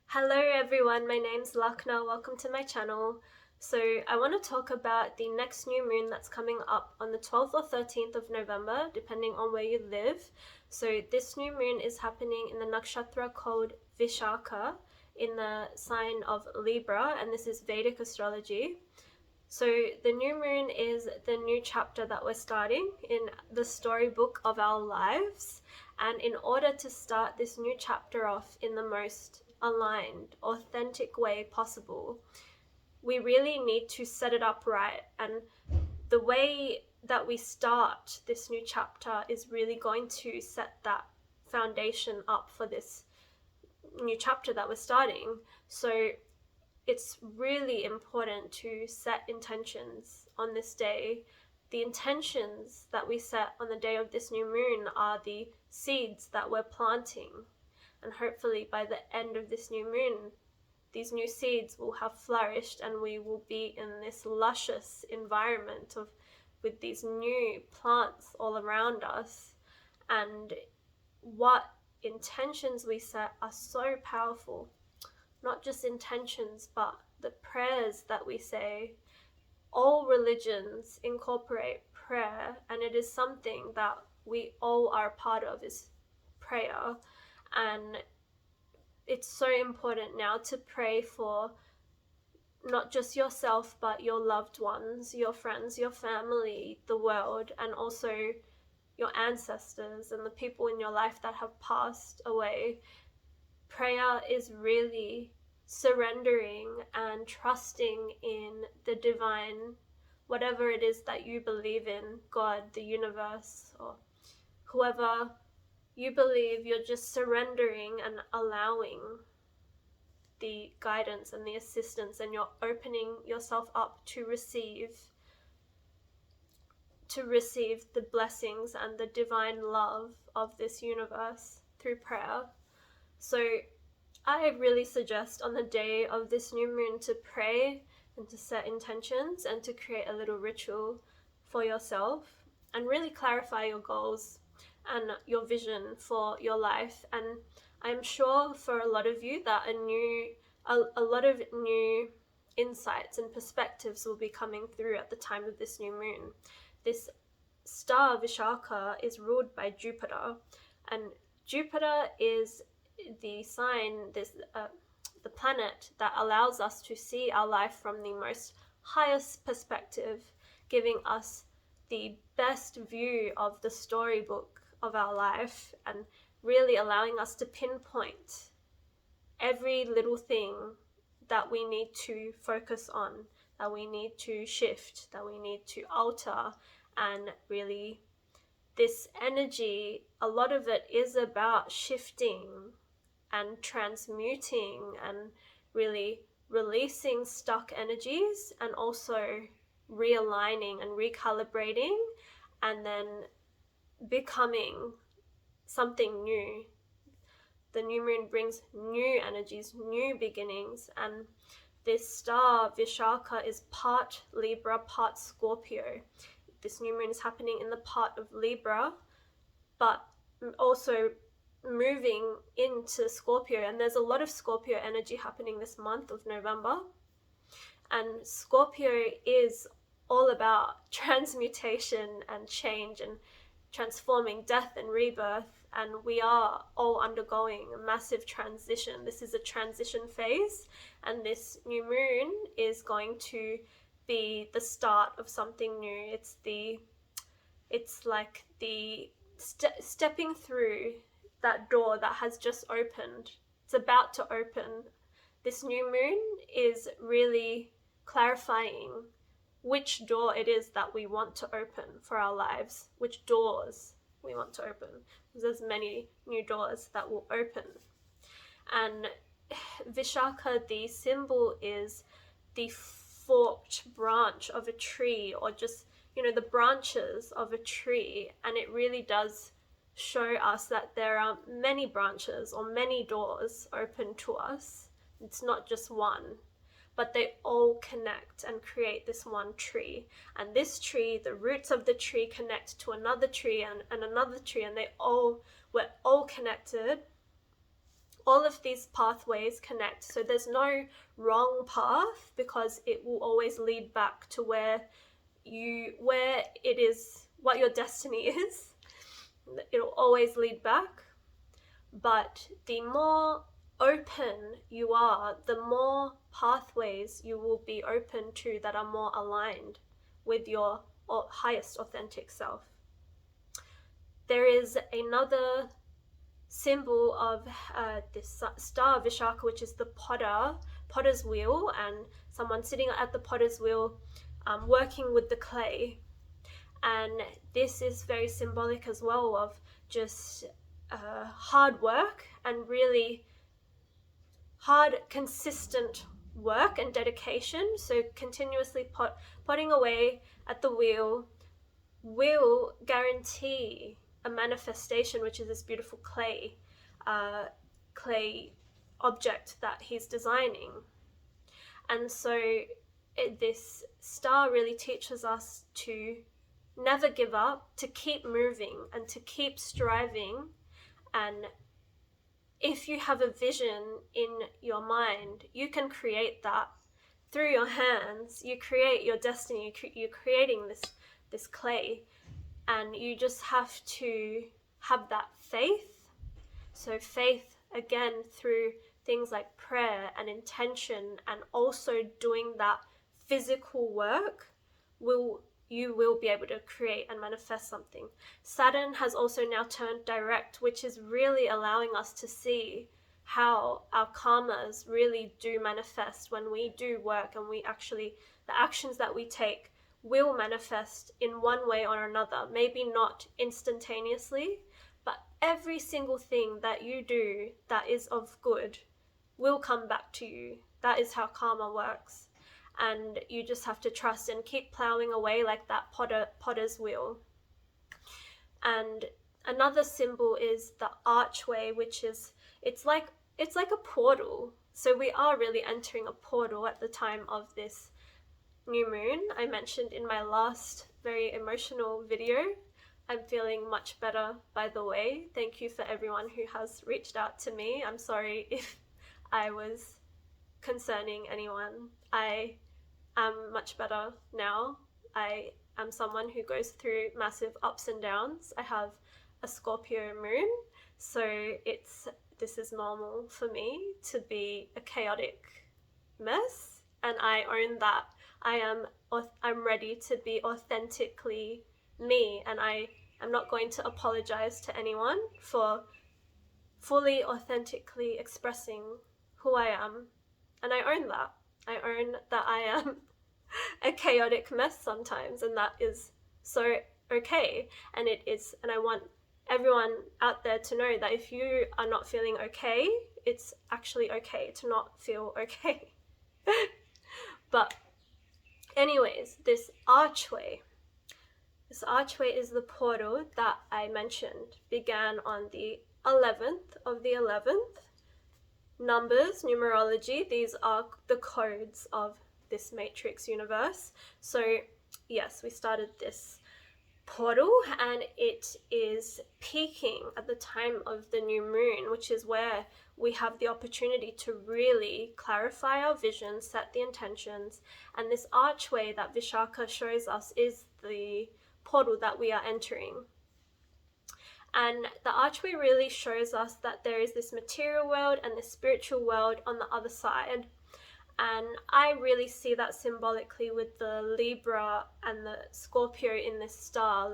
Hello everyone, my name's Lakna. Welcome to my channel. So I want to talk about the next new moon that's coming up on the 12th or 13th of November, depending on where you live. So this new moon is happening in the nakshatra called Vishaka in the sign of Libra, and this is Vedic astrology. So the new moon is the new chapter that we're starting in the storybook of our lives. And in order to start this new chapter off in the most aligned, authentic way possible, we really need to set it up right. And the way that we start this new chapter is really going to set that foundation up for this new chapter that we're starting. So it's really important to set intentions on this day. The intentions that we set on the day of this new moon are the seeds that we're planting. And hopefully by the end of this new moon, these new seeds will have flourished and we will be in this luscious environment with these new plants all around us. And what intentions we set are so powerful. Not just intentions, but the prayers that we say. All religions incorporate prayer, and it is something that we all are part of, is prayer. And it's so important now to pray for not just yourself, but your loved ones, your friends, your family, the world, and also your ancestors and the people in your life that have passed away. Prayer is really surrendering and trusting in the divine, whatever it is that you believe in, God, the universe, or whoever you believe. You're just surrendering and allowing the guidance and the assistance, and you're opening yourself up to receive the blessings and the divine love of this universe through prayer. So I really suggest on the day of this new moon to pray and to set intentions and to create a little ritual for yourself and really clarify your goals and your vision for your life. And I'm sure for a lot of you that a lot of new insights and perspectives will be coming through at the time of this new moon. This star Vishaka is ruled by Jupiter, and Jupiter is the sign, the planet that allows us to see our life from the most highest perspective, giving us the best view of the storybook of our life and really allowing us to pinpoint every little thing that we need to focus on, that we need to shift, that we need to alter. And really, this energy, a lot of it is about shifting and transmuting and really releasing stuck energies, and also realigning and recalibrating, and then becoming something new. The new moon brings new energies, new beginnings, and this star Vishaka is part Libra, part Scorpio. This new moon is happening in the part of Libra, but also moving into Scorpio, and there's a lot of Scorpio energy happening this month of November. And Scorpio is all about transmutation and change and transforming, death and rebirth, and we are all undergoing a massive transition. This is a transition phase, and this new moon is going to be the start of something new. It's like the stepping through that door that has just opened. It's about to open. This new moon is really clarifying which door it is that we want to open for our lives, which doors we want to open. There's many new doors that will open. And Vishaka, the symbol is the forked branch of a tree, or just, the branches of a tree. And it really does show us that there are many branches or many doors open to us. It's not just one, but they all connect and create this one tree. And this tree, the roots of the tree connect to another tree and another tree, and we're all connected all of these pathways connect. So there's no wrong path, because it will always lead back to where it is, what your destiny is. It'll always lead back. But the more open you are, the more pathways you will be open to that are more aligned with your highest authentic self. There is another symbol of this star Vishaka, which is the potter's wheel, and someone sitting at the potter's wheel working with the clay. And this is very symbolic as well of just hard work, and really hard, consistent work and dedication. So continuously potting away at the wheel will guarantee a manifestation, which is this beautiful clay object that he's designing. And so this star really teaches us to never give up, to keep moving and to keep striving. And if you have a vision in your mind, you can create that through your hands. You create your destiny. You're creating this clay, and you just have to have that faith. So faith, again, through things like prayer and intention, and also doing that physical work, you will be able to create and manifest something. Saturn has also now turned direct, which is really allowing us to see how our karmas really do manifest when we do work, and the actions that we take will manifest in one way or another. Maybe not instantaneously, but every single thing that you do that is of good will come back to you. That is how karma works. And you just have to trust and keep plowing away like that potter's wheel. And another symbol is the archway, which is, it's like a portal. So we are really entering a portal at the time of this new moon. I mentioned in my last very emotional video. I'm feeling much better, by the way. Thank you for everyone who has reached out to me. I'm sorry if I was concerning anyone. I am much better now. I am someone who goes through massive ups and downs. I have a Scorpio moon, so this is normal for me to be a chaotic mess, and I own that. I'm ready to be authentically me, and I am not going to apologize to anyone for fully authentically expressing who I am. And I own that. I own that I am a chaotic mess sometimes, and that is so okay. And I want everyone out there to know that if you are not feeling okay, it's actually okay to not feel okay. But anyways, this archway is the portal that I mentioned, began on the 11th of the 11th. Numbers, numerology, these are the codes of this matrix universe. So yes, we started this portal, and it is peaking at the time of the new moon, which is where we have the opportunity to really clarify our vision, set the intentions. And this archway that Vishaka shows us is the portal that we are entering. And the archway really shows us that there is this material world and this spiritual world on the other side. And I really see that symbolically with the Libra and the Scorpio in this star.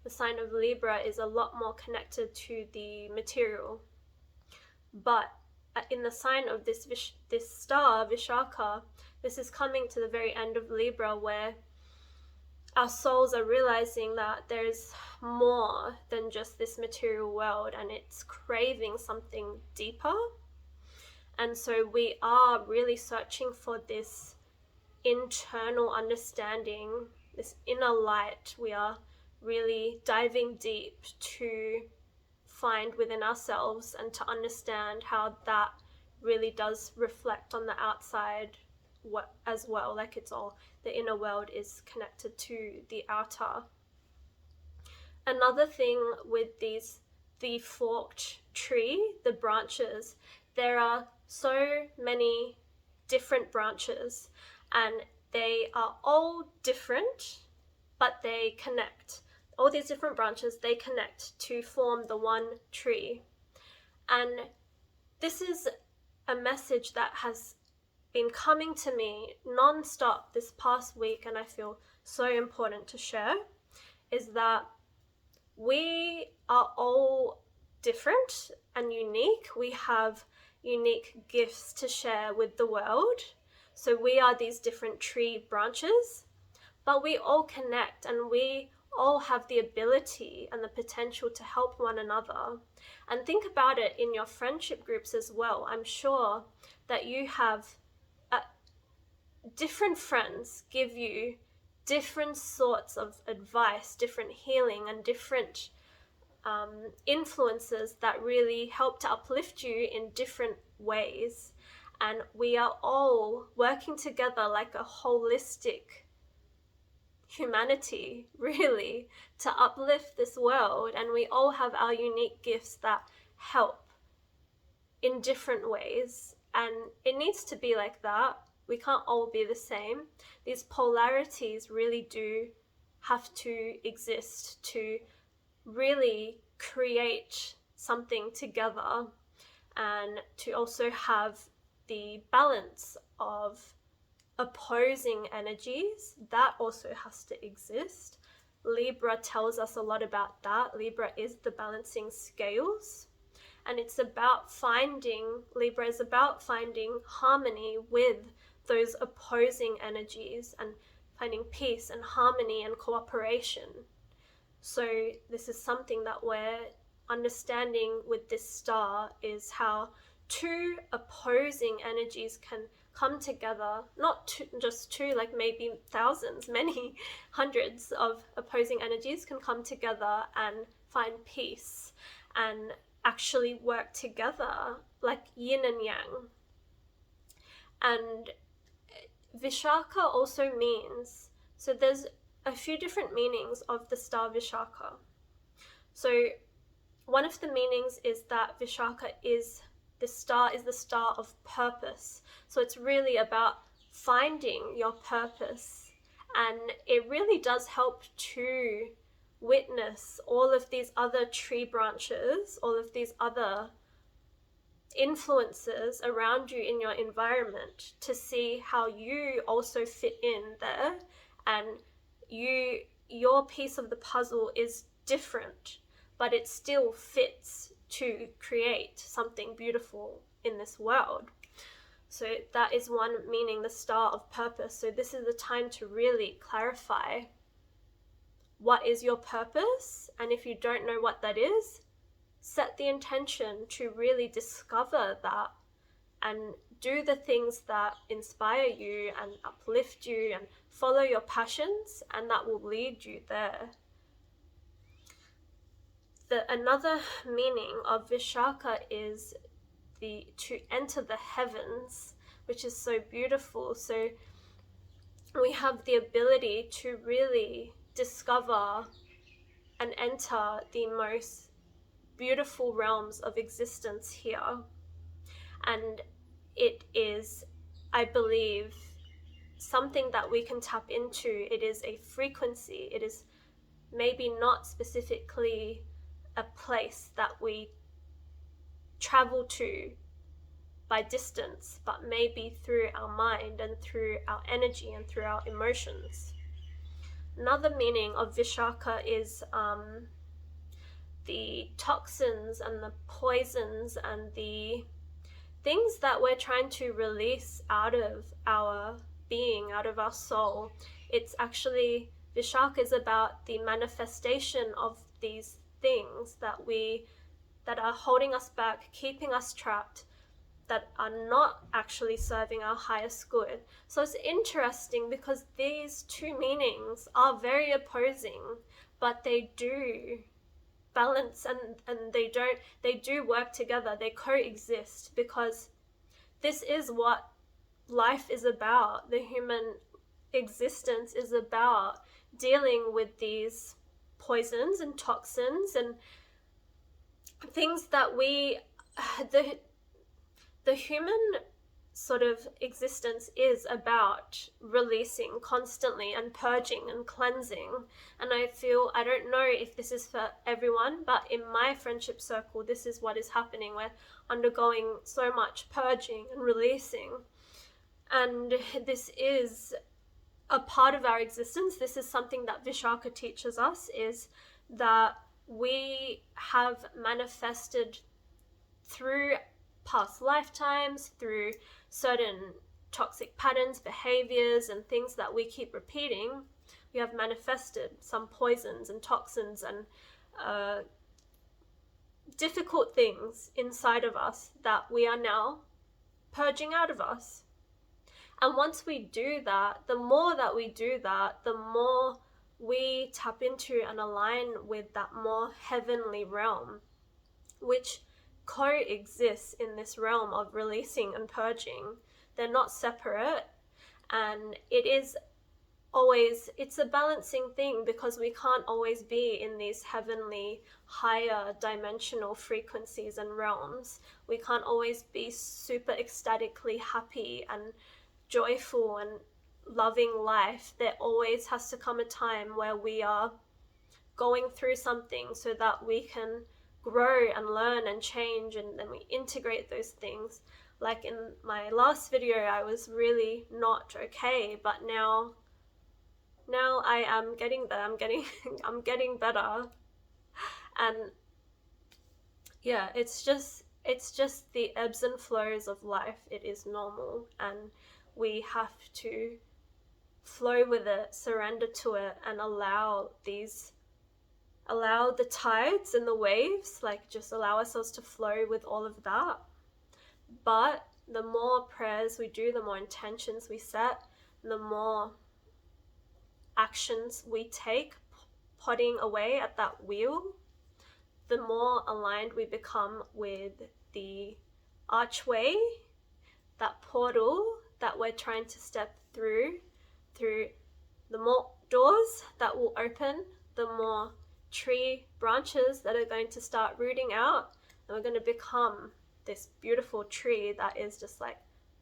The sign of Libra is a lot more connected to the material. But in the sign of this star, Vishaka, this is coming to the very end of Libra, where our souls are realizing that there's more than just this material world, and it's craving something deeper. And so we are really searching for this internal understanding, this inner light. We are really diving deep to find within ourselves and to understand how that really does reflect on the outside as well. Like it's all, the inner world is connected to the outer. Another thing with these the forked tree, the branches, there are so many different branches, and they are all different, but they connect. All these different branches, they connect to form the one tree. And this is a message that has been coming to me non-stop this past week, and I feel so important to share, is that we are all different and unique. We have unique gifts to share with the world. So we are these different tree branches, but we all connect, and we all have the ability and the potential to help one another. And think about it in your friendship groups as well. I'm sure that you have different friends give you different sorts of advice, different healing, and different influences that really help to uplift you in different ways. And we are all working together like a holistic humanity, really, to uplift this world. And we all have our unique gifts that help in different ways. And it needs to be like that. We can't all be the same. These polarities really do have to exist to really create something together, and to also have the balance of opposing energies. That also has to exist. Libra tells us a lot about that. Libra is the balancing scales, and Libra is about finding harmony with those opposing energies and finding peace and harmony and cooperation. So this is something that we're understanding with this star, is how two opposing energies can come together, not just two, like maybe thousands, many hundreds of opposing energies can come together and find peace and actually work together like yin and yang. And Vishaka also means, so there's a few different meanings of the star Vishaka. So one of the meanings is that Vishaka is the star of purpose. So it's really about finding your purpose, and it really does help to witness all of these other tree branches, all of these other influences around you in your environment, to see how you also fit in there, and your piece of the puzzle is different, but it still fits to create something beautiful in this world. So that is one meaning, the star of purpose. So this is the time to really clarify what is your purpose, and if you don't know what that is, set the intention to really discover that and do the things that inspire you and uplift you, and follow your passions, and that will lead you there. Another meaning of Vishaka is to enter the heavens, which is so beautiful. So we have the ability to really discover and enter the most beautiful realms of existence here. And it is, I believe, something that we can tap into. It is a frequency. It is maybe not specifically a place that we travel to by distance, but maybe through our mind and through our energy and through our emotions. Another meaning of Vishaka is the toxins and the poisons and the things that we're trying to release out of our being, out of our soul. It's actually, Vishaka is about the manifestation of these things that are holding us back, keeping us trapped, that are not actually serving our highest good. So it's interesting because these two meanings are very opposing, but they do balance, and they do work together. They coexist, because this is what life is about. The human existence is about dealing with these poisons and toxins, and things that we, the human sort of existence is about releasing constantly and purging and cleansing. And I feel, I don't know if this is for everyone, but in my friendship circle, this is what is happening. We're undergoing so much purging and releasing. And this is a part of our existence. This is something that Vishaka teaches us, is that we have manifested through past lifetimes, through certain toxic patterns, behaviors, and things that we keep repeating. We have manifested some poisons and toxins and difficult things inside of us that we are now purging out of us. And once we do that, the more that we do that, the more we tap into and align with that more heavenly realm, which coexists in this realm of releasing and purging. They're not separate, and it is always, it's a balancing thing, because we can't always be in these heavenly higher dimensional frequencies and realms. We can't always be super ecstatically happy and joyful and loving life. There always has to come a time where we are going through something so that we can grow and learn and change, and then we integrate those things. Like in my last video, I was really not okay, but now I am getting there. I'm getting better. And yeah, it's just the ebbs and flows of life. It is normal, and we have to flow with it, surrender to it, and allow the tides and the waves, like just allow ourselves to flow with all of that. But the more prayers we do, the more intentions we set, the more actions we take, potting away at that wheel, the more aligned we become with the archway, that portal that we're trying to step through the more doors that will open, the more tree branches that are going to start rooting out, and we're going to become this beautiful tree that is just like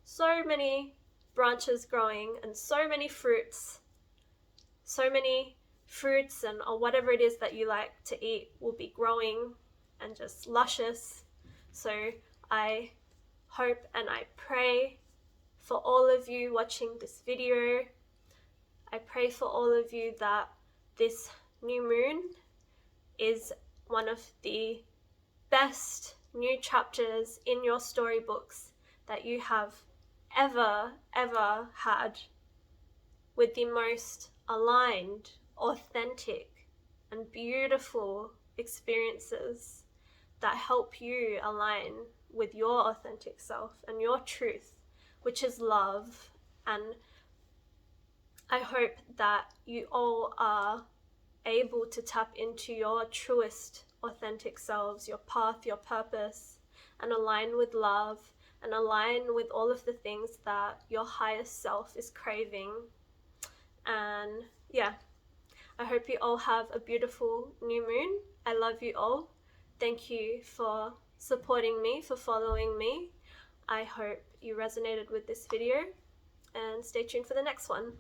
so many branches growing and so many fruits and or whatever it is that you like to eat will be growing and just luscious. So I hope and I pray for all of you watching this video. I pray for all of you that this new moon is one of the best new chapters in your storybooks that you have ever had, with the most aligned, authentic, and beautiful experiences that help you align with your authentic self and your truth, which is love. And I hope that you all are able to tap into your truest authentic selves, your path, your purpose, and align with love, and align with all of the things that your highest self is craving. And yeah, I hope you all have a beautiful new moon. I love you all. Thank you for supporting me, for following me. I hope you resonated with this video, and stay tuned for the next one.